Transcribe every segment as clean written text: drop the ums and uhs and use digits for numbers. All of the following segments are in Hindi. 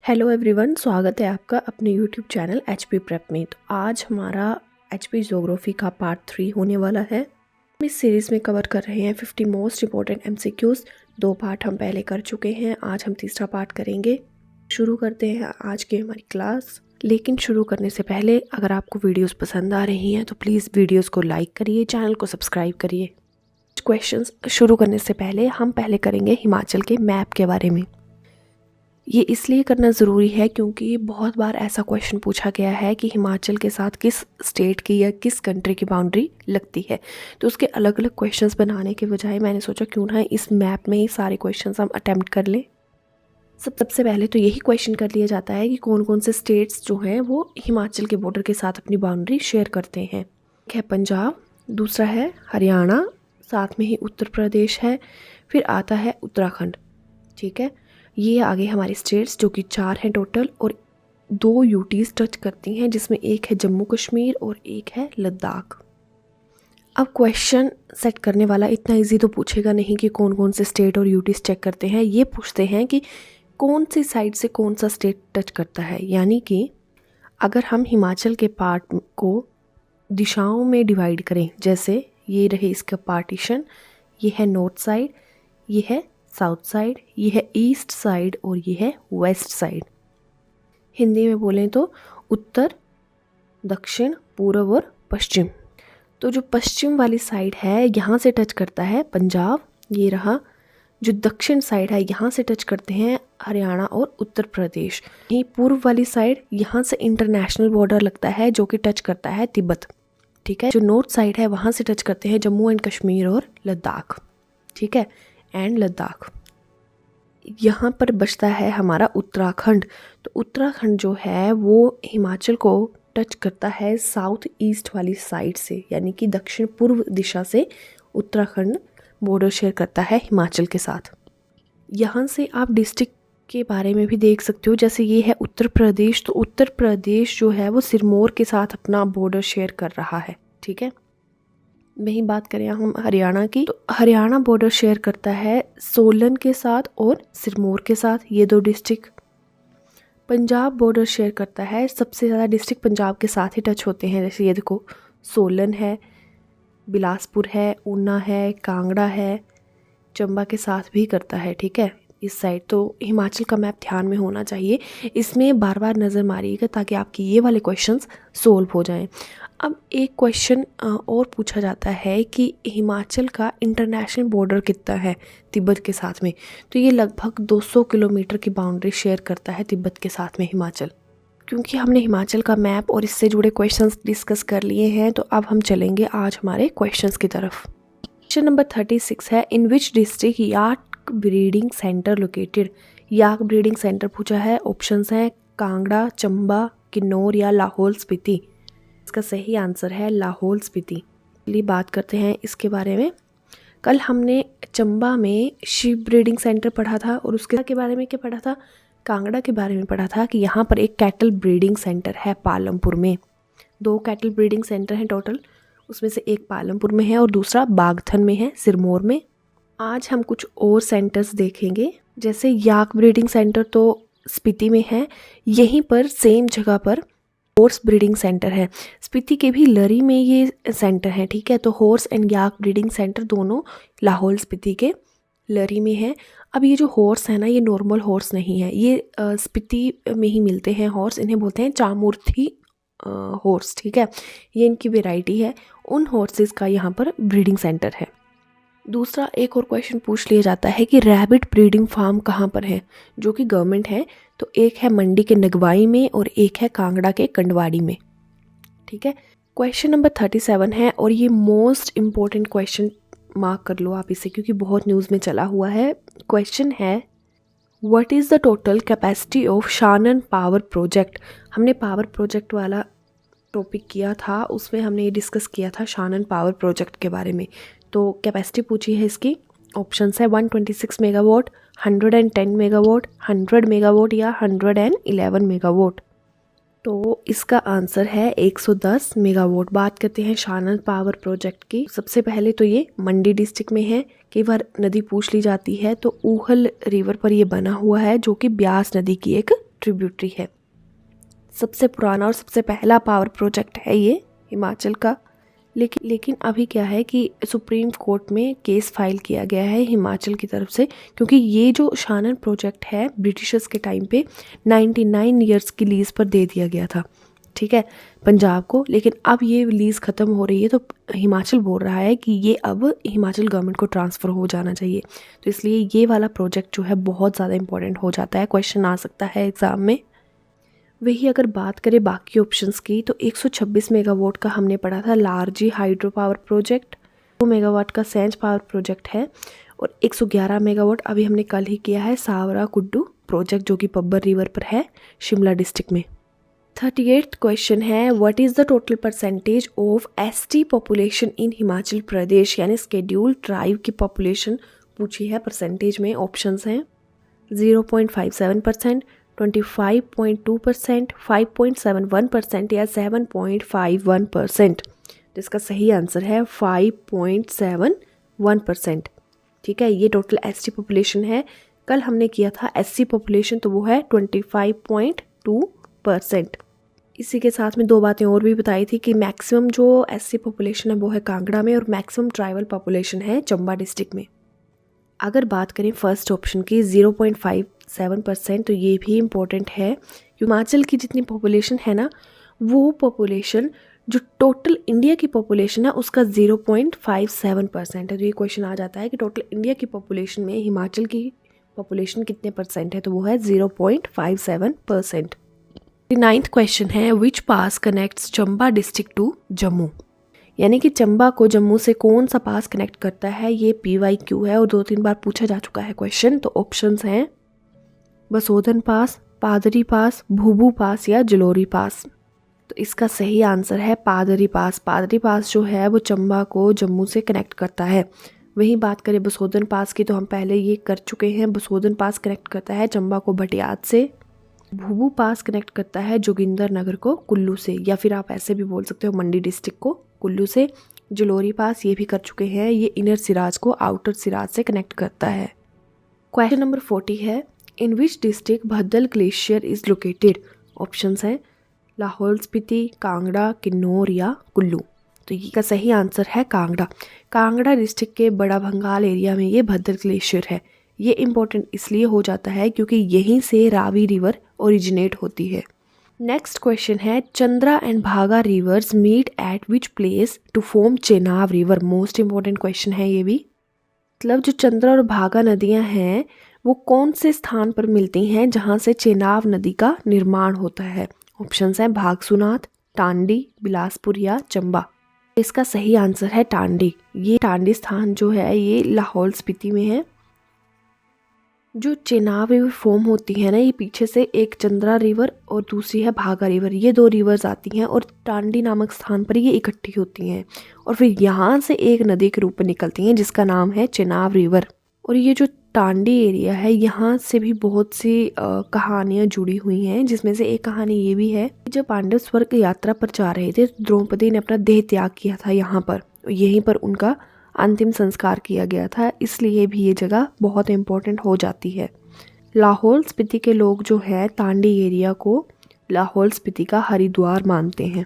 हेलो एवरीवन, स्वागत है आपका अपने यूट्यूब चैनल एचपी प्रेप में। तो आज हमारा एचपी ज्योग्राफी का पार्ट 3 होने वाला है। हम इस सीरीज़ में कवर कर रहे हैं 50 मोस्ट इम्पोर्टेंट एमसीक्यूज़। 2 पार्ट हम पहले कर चुके हैं, आज हम तीसरा पार्ट करेंगे। शुरू करते हैं आज की हमारी क्लास। लेकिन शुरू करने से पहले अगर आपको वीडियोस पसंद आ रही हैं तो प्लीज़ वीडियोस को लाइक करिए, चैनल को सब्सक्राइब करिए। क्वेश्चंस शुरू करने से पहले हम पहले करेंगे हिमाचल के मैप के बारे में। ये इसलिए करना ज़रूरी है क्योंकि बहुत बार ऐसा क्वेश्चन पूछा गया है कि हिमाचल के साथ किस स्टेट की या किस कंट्री की बाउंड्री लगती है। तो उसके अलग अलग क्वेश्चंस बनाने के बजाय मैंने सोचा क्यों ना इस मैप में ही सारे क्वेश्चंस हम अटेम्प्ट कर लें। सबसे पहले तो यही क्वेश्चन कर लिया जाता है कि कौन कौन से स्टेट्स जो हैं वो हिमाचल के बॉर्डर के साथ अपनी बाउंड्री शेयर करते हैं। एक है पंजाब, दूसरा है हरियाणा, साथ में ही उत्तर प्रदेश है, फिर आता है उत्तराखंड। ठीक है, ये आगे हमारे स्टेट्स जो कि 4 हैं टोटल, और 2 यूटीज़ टच करती हैं जिसमें एक है जम्मू कश्मीर और एक है लद्दाख। अब क्वेश्चन सेट करने वाला इतना इजी तो पूछेगा नहीं कि कौन कौन से स्टेट और यूटीज़ चेक करते हैं। ये पूछते हैं कि कौन सी साइड से कौन सा स्टेट टच करता है। यानी कि अगर हम हिमाचल के पार्ट को दिशाओं में डिवाइड करें, जैसे ये रहे इसका पार्टीशन, ये है नॉर्थ साइड, ये है साउथ साइड, ये है ईस्ट साइड और ये है वेस्ट साइड। हिंदी में बोलें तो उत्तर, दक्षिण, पूर्व और पश्चिम। तो जो पश्चिम वाली साइड है यहाँ से टच करता है पंजाब, ये रहा। जो दक्षिण साइड है यहाँ से टच करते हैं हरियाणा और उत्तर प्रदेश। यही पूर्व वाली साइड यहाँ से इंटरनेशनल बॉर्डर लगता है जो कि टच करता है तिब्बत। ठीक है, जो नॉर्थ साइड है वहाँ से टच करते हैं जम्मू एंड कश्मीर और लद्दाख। ठीक है, एंड लद्दाख। यहाँ पर बचता है हमारा उत्तराखंड। तो उत्तराखंड जो है वो हिमाचल को टच करता है साउथ ईस्ट वाली साइड से, यानी कि दक्षिण पूर्व दिशा से उत्तराखंड बॉर्डर शेयर करता है हिमाचल के साथ। यहाँ से आप डिस्ट्रिक्ट के बारे में भी देख सकते हो, जैसे ये है उत्तर प्रदेश। तो उत्तर प्रदेश जो है वो सिरमौर के साथ अपना बॉर्डर शेयर कर रहा है। ठीक है, वहीं बात करें हम हरियाणा की, तो हरियाणा बॉर्डर शेयर करता है सोलन के साथ और सिरमौर के साथ, ये 2 डिस्ट्रिक्ट। पंजाब बॉर्डर शेयर करता है, सबसे ज़्यादा डिस्ट्रिक्ट पंजाब के साथ ही टच होते हैं। जैसे ये देखो, सोलन है, बिलासपुर है, ऊना है, कांगड़ा है, चंबा के साथ भी करता है। ठीक है, इस साइड। तो हिमाचल का मैप ध्यान में होना चाहिए, इसमें बार बार नज़र मारिएगा ताकि आपके ये वाले क्वेश्चंस सोल्व हो जाएं। अब एक क्वेश्चन और पूछा जाता है कि हिमाचल का इंटरनेशनल बॉर्डर कितना है तिब्बत के साथ में। तो ये लगभग 200 किलोमीटर की बाउंड्री शेयर करता है तिब्बत के साथ में हिमाचल। क्योंकि हमने हिमाचल का मैप और इससे जुड़े क्वेश्चंस डिस्कस कर लिए हैं, तो अब हम चलेंगे आज हमारे क्वेश्चंस की तरफ। क्वेश्चन नंबर 36 है, in which district yak breeding centre located. Yak breeding centre पूछा है। ऑप्शंस हैं कांगड़ा, चंबा, किन्नौर या लाहौल स्पीति। इसका सही आंसर है लाहौल स्पीति। चलिए बात करते हैं इसके बारे में। कल हमने चंबा में शीप ब्रीडिंग सेंटर पढ़ा था और उसके बारे में क्या पढ़ा था, कांगड़ा के बारे में पढ़ा था कि यहाँ पर एक कैटल ब्रीडिंग सेंटर है पालमपुर में। 2 कैटल ब्रीडिंग सेंटर हैं टोटल, उसमें से एक पालमपुर में है और दूसरा बागथन में है, सिरमौर में। आज हम कुछ और सेंटर्स देखेंगे, जैसे याक ब्रीडिंग सेंटर तो स्पीति में है, यहीं पर सेम जगह पर हॉर्स ब्रीडिंग सेंटर है। स्पीति के भी लरी में ये सेंटर है। ठीक है, तो horse and yak breeding centre दोनों लाहौल स्पीति के लरी में है। अब ये जो हॉर्स है ना, ये नॉर्मल हॉर्स नहीं है, ये स्पीति में ही मिलते हैं हॉर्स। इन्हें बोलते हैं चामुर्थी हॉर्स। ठीक है, ये इनकी वेराइटी है। उन हॉर्सेस का यहाँ पर ब्रीडिंग सेंटर है। दूसरा एक और क्वेश्चन पूछ लिया जाता है कि रैबिट ब्रीडिंग फार्म कहाँ पर है, जो कि गवर्नमेंट है। तो एक है मंडी के नगवाई में और एक है कांगड़ा के कंडवाड़ी में। ठीक है, क्वेश्चन नंबर 37 है और ये मोस्ट इम्पोर्टेंट क्वेश्चन, मार्क कर लो आप इसे क्योंकि बहुत न्यूज़ में चला हुआ है। क्वेश्चन है, what is the total capacity of Shanan power project. हमने पावर प्रोजेक्ट वाला टॉपिक किया था, उसमें हमने ये डिस्कस किया था शानन पावर प्रोजेक्ट के बारे में। तो कैपेसिटी पूछी है इसकी। ऑप्शंस है 126 मेगावाट, 110 मेगावाट, 100 मेगावाट या 111 मेगावाट। तो इसका आंसर है 110 मेगावाट। बात करते हैं शानन पावर प्रोजेक्ट की। सबसे पहले तो ये मंडी डिस्ट्रिक्ट में है। कई बार नदी पूछ ली जाती है, तो ऊहल रिवर पर ये बना हुआ है जो कि ब्यास नदी की एक ट्रिब्यूटरी है। सबसे पुराना और सबसे पहला पावर प्रोजेक्ट है ये हिमाचल का। लेकिन अभी क्या है कि सुप्रीम कोर्ट में केस फाइल किया गया है हिमाचल की तरफ से, क्योंकि ये जो शानन प्रोजेक्ट है ब्रिटिशर्स के टाइम पे 99 ईयर्स की लीज पर दे दिया गया था, ठीक है, पंजाब को। लेकिन अब ये लीज ख़त्म हो रही है तो हिमाचल बोल रहा है कि ये अब हिमाचल गवर्नमेंट को ट्रांसफ़र हो जाना चाहिए। तो इसलिए ये वाला प्रोजेक्ट जो है बहुत ज़्यादा इंपॉर्टेंट हो जाता है, क्वेश्चन आ सकता है एग्ज़ाम में। वही अगर बात करें बाकी ऑप्शंस की तो 126 मेगावाट का हमने पढ़ा था Larji hydro power project, 2 megawatt का सेंच पावर प्रोजेक्ट है, और 111 मेगावाट अभी हमने कल ही किया है सावरा कुड्डू प्रोजेक्ट जो कि पब्बर रिवर पर है शिमला डिस्ट्रिक्ट में। 38th क्वेश्चन है what is the total percentage of ST population in Himachal Pradesh, यानी शेड्यूल ट्राइब की पॉपुलेशन पूछी है परसेंटेज में। ऑप्शंस हैं 0.57%, 25.2%, 5.71% या 7.51%। तो इसका सही आंसर है 5.71%। ठीक है, ये टोटल एसटी पॉपुलेशन है। कल हमने किया था एससी पॉपुलेशन, तो वो है 25.2%। इसी के साथ में दो बातें और भी बताई थी कि मैक्सिमम जो एससी पॉपुलेशन है वो है कांगड़ा में और मैक्सिमम ट्राइबल पॉपुलेशन है चंबा डिस्ट्रिक्ट में। अगर बात करें फर्स्ट ऑप्शन की 0.57%, तो ये भी इम्पोर्टेंट है। हिमाचल की जितनी पॉपुलेशन है ना, वो पॉपुलेशन जो टोटल इंडिया की पॉपुलेशन है उसका 0.57% है। तो ये क्वेश्चन आ जाता है कि टोटल इंडिया की पॉपुलेशन में हिमाचल की पॉपुलेशन कितने परसेंट है, तो वो है 0.57%। 9th क्वेश्चन है which pass connects Chamba district to Jammu, यानी कि चंबा को जम्मू से कौन सा पास कनेक्ट करता है। ये PYQ है और 2-3 बार पूछा जा चुका है क्वेश्चन। तो ऑप्शंस हैं बसोधन पास, पादरी पास, भूभू पास या जलोरी पास। तो इसका सही आंसर है पादरी पास। पादरी पास जो है वो चंबा को जम्मू से कनेक्ट करता है। वहीं बात करें बसोधन पास की तो हम पहले ये कर चुके हैं। बसोधन पास कनेक्ट करता है चंबा को भटियात से। भूभू पास कनेक्ट करता है जोगिंदर नगर को कुल्लू से, या फिर आप ऐसे भी बोल सकते हो मंडी डिस्ट्रिक्ट को कुल्लू से। जलोरी पास ये भी कर चुके हैं, ये इनर सिराज को आउटर सिराज से कनेक्ट करता है। क्वेश्चन नंबर 40 है in which district Bhaddal glacier is located. Options हैं लाहौल स्पीति, कांगड़ा, किन्नौर या कुल्लू। तो ये का सही आंसर है कांगड़ा। कांगड़ा डिस्ट्रिक्ट के बड़ा भंगाल एरिया में ये भद्दल ग्लेशियर है। ये इम्पोर्टेंट इसलिए हो जाता है क्योंकि यहीं से रावी रिवर ओरिजिनेट होती है। नेक्स्ट क्वेश्चन है Chandra and Bhaga rivers meet at which place to form Chenab river. Most important question है ये भी। मतलब जो चंद्रा और भागा नदियां हैं वो कौन से स्थान पर मिलती हैं जहां से चेनाब नदी का निर्माण होता है। ऑप्शंस हैं भागसूनाथ, टांडी, बिलासपुर या चंबा। इसका सही आंसर है टांडी। ये टांडी स्थान जो है ये लाहौल स्पीति में है। जो चेनाब रिवर फॉर्म होती है ना, ये पीछे से एक चंद्रा रिवर और दूसरी है भागा रिवर, ये दो रिवर्स आती हैं और टांडी नामक स्थान पर ये इकट्ठी होती हैं और फिर यहाँ से एक नदी के रूप में निकलती हैं जिसका नाम है चेनाब रिवर। और ये जो टांडी एरिया है यहाँ से भी बहुत सी कहानियाँ जुड़ी हुई हैं, जिसमें से एक कहानी ये भी है कि जब पांडव स्वर्ग यात्रा पर जा रहे थे तो द्रौपदी ने अपना देह त्याग किया था यहाँ पर, यहीं पर उनका अंतिम संस्कार किया गया था, इसलिए भी ये जगह बहुत इम्पोर्टेंट हो जाती है। लाहौल स्पीति के लोग जो है टांडी एरिया को लाहौल स्पीति का हरिद्वार मानते हैं।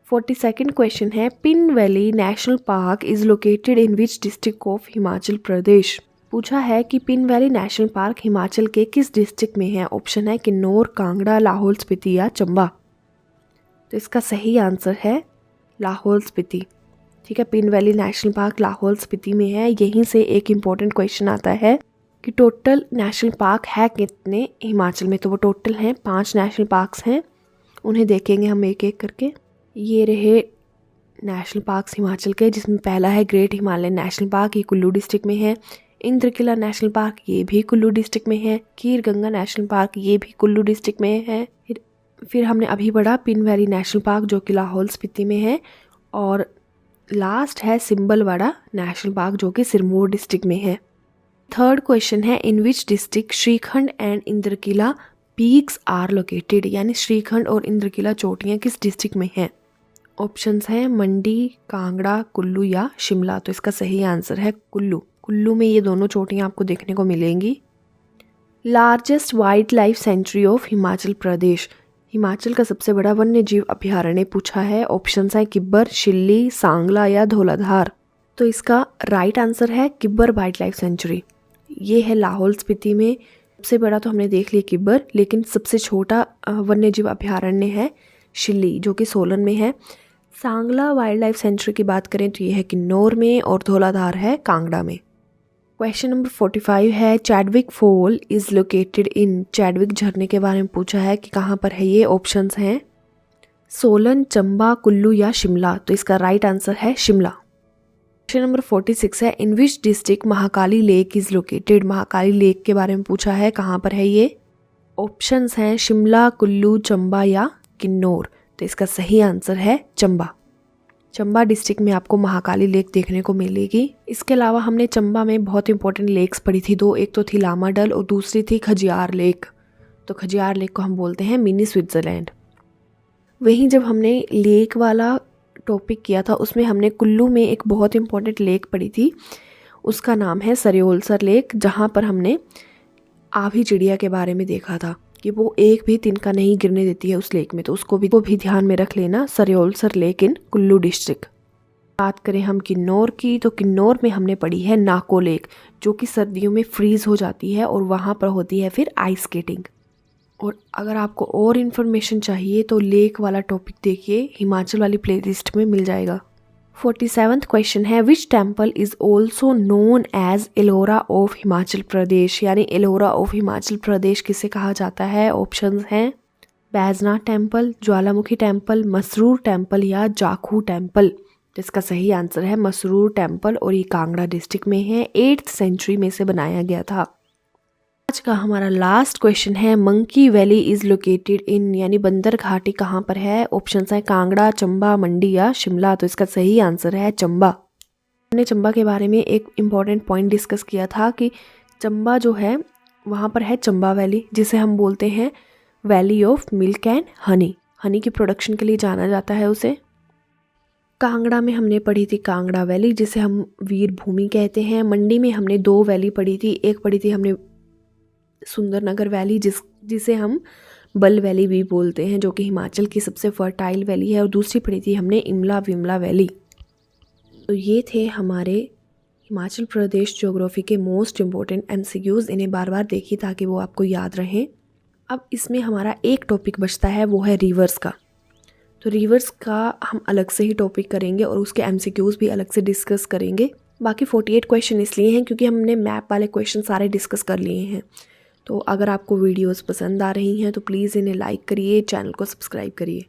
42nd क्वेश्चन है Pin valley national park is located in which district of Himachal Pradesh. पूछा है कि Pin valley national park Himachal के किस डिस्ट्रिक्ट में है। ऑप्शन है किन्नौर, कांगड़ा, लाहौल स्पीति या चंबा। तो इसका सही आंसर है लाहौल स्पीति। ठीक है, Pin valley national park Lahaul Spiti में है। यहीं से एक इम्पॉर्टेंट क्वेश्चन आता है कि टोटल नेशनल पार्क है कितने हिमाचल में। तो वो टोटल हैं 5 नेशनल पार्क्स हैं, उन्हें देखेंगे हम एक एक करके। ये रहे नेशनल पार्क्स हिमाचल के, जिसमें पहला है ग्रेट हिमालयन नेशनल पार्क, ये कुल्लू डिस्ट्रिक्ट में है। इंद्रकिला नेशनल पार्क ये भी कुल्लू डिस्ट्रिक्ट में है। खीर गंगा नेशनल पार्क ये भी कुल्लू डिस्ट्रिक्ट में है। फिर हमने अभी पढ़ा पिन वैली नेशनल पार्क जो कि लाहौल स्पीति में है। और लास्ट है सिंबलवाड़ा नेशनल पार्क जो कि सिरमौर डिस्ट्रिक्ट में है। 3rd क्वेश्चन है in which district Shrikhand and Indrakila peaks are located, यानी श्रीखंड और इंद्रकिला चोटियाँ किस डिस्ट्रिक्ट में हैं। ऑप्शंस हैं मंडी, कांगड़ा, कुल्लू या शिमला। तो इसका सही आंसर है कुल्लू। कुल्लू में ये दोनों चोटियाँ आपको देखने को मिलेंगी। Largest wildlife sanctuary of Himachal Pradesh. Himachal का सबसे बड़ा वन्य जीव अभ्यारण्य पूछा है। ऑप्शंस हैं किब्बर, शिल्ली, सांगला या धौलाधार। तो इसका राइट आंसर है किब्बर वाइल्ड लाइफ सेंचुरी। ये है लाहौल स्पीति में। सबसे बड़ा तो हमने देख लिया किब्बर, लेकिन सबसे छोटा वन्य जीव अभ्यारण्य है शिल्ली, जो कि सोलन में है। सांगला वाइल्ड लाइफ सेंचुरी की बात करें तो ये है किन्नौर में, और धौलाधार है कांगड़ा में। क्वेश्चन नंबर 45 है Chadwick fall is located in. Chadwick झरने के बारे में पूछा है कि कहाँ पर है ये। ऑप्शंस हैं सोलन, चंबा, कुल्लू या शिमला। तो इसका राइट आंसर है शिमला। क्वेश्चन नंबर 46 है in which district Mahakali lake is located. Mahakali lake के बारे में पूछा है, कहाँ पर है ये। ऑप्शंस हैं शिमला, कुल्लू, चंबा या किन्नौर। तो इसका सही आंसर है चंबा। चंबा डिस्ट्रिक्ट में आपको महाकाली लेक देखने को मिलेगी। इसके अलावा हमने चंबा में बहुत इंपॉर्टेंट लेक्स पढ़ी थी दो, एक तो थी लामा डल और दूसरी थी खजियार लेक। तो खजियार लेक को हम बोलते हैं मिनी स्विट्ज़रलैंड। वहीं जब हमने लेक वाला टॉपिक किया था उसमें हमने कुल्लू में एक बहुत इंपॉर्टेंट लेक पढ़ी थी, उसका नाम है सरयोलसर लेक, जहाँ पर हमने आभी चिड़िया के बारे में देखा था कि वो एक भी तिनका नहीं गिरने देती है उस लेक में। तो उसको भी ध्यान में रख लेना, Saryolsar lake in Kullu district. बात करें हम किन्नौर की, तो किन्नौर में हमने पढ़ी है नाको लेक, जो कि सर्दियों में फ्रीज हो जाती है और वहाँ पर होती है फिर आइस स्केटिंग। और अगर आपको और इन्फॉर्मेशन चाहिए तो लेक वाला टॉपिक देखिए, हिमाचल वाली प्लेलिस्ट में मिल जाएगा। 47th क्वेश्चन है which temple is also known as Ellora of Himachal Pradesh. यानी एलोरा ऑफ हिमाचल प्रदेश किसे कहा जाता है। ऑप्शंस हैं बैजनाथ टेम्पल, ज्वालामुखी टेम्पल, मसरूर टेम्पल या जाखू टेम्पल। तो इसका सही आंसर है मसरूर टेम्पल, और ये कांगड़ा डिस्ट्रिक्ट में है। 8th सेंचुरी में से बनाया गया था। आज का हमारा लास्ट क्वेश्चन है मंकी वैली इज लोकेटेड इन। यानी बंदर घाटी कहाँ पर है। ऑप्शंस हैं कांगड़ा, चंबा, मंडी या शिमला। तो इसका सही आंसर है चंबा। हमने चंबा के बारे में एक इम्पॉर्टेंट पॉइंट डिस्कस किया था कि चंबा जो है वहाँ पर है चंबा वैली, जिसे हम बोलते हैं valley of milk and honey. Honey की प्रोडक्शन के लिए जाना जाता है उसे। कांगड़ा में हमने पढ़ी थी कांगड़ा वैली, जिसे हम वीर भूमि कहते हैं। मंडी में हमने 2 वैली पढ़ी थी, एक पढ़ी थी हमने सुंदरनगर वैली, जिसे हम बल वैली भी बोलते हैं, जो कि हिमाचल की सबसे फर्टाइल वैली है, और दूसरी पढ़ी थी हमने इमला विमला वैली। तो ये थे हमारे हिमाचल प्रदेश ज्योग्राफी के मोस्ट इम्पोर्टेंट MCQs। इन्हें बार बार देखिए ताकि वो आपको याद रहें। अब इसमें हमारा एक टॉपिक बचता है, वो है रिवर्स का। तो रिवर्स का हम अलग से ही टॉपिक करेंगे और उसके MCQs भी अलग से डिस्कस करेंगे। बाकी 48 क्वेश्चन इसलिए हैं क्योंकि हमने मैप वाले क्वेश्चन सारे डिस्कस कर लिए हैं। तो अगर आपको वीडियोस पसंद आ रही हैं तो प्लीज़ इन्हें लाइक करिए, चैनल को सब्सक्राइब करिए।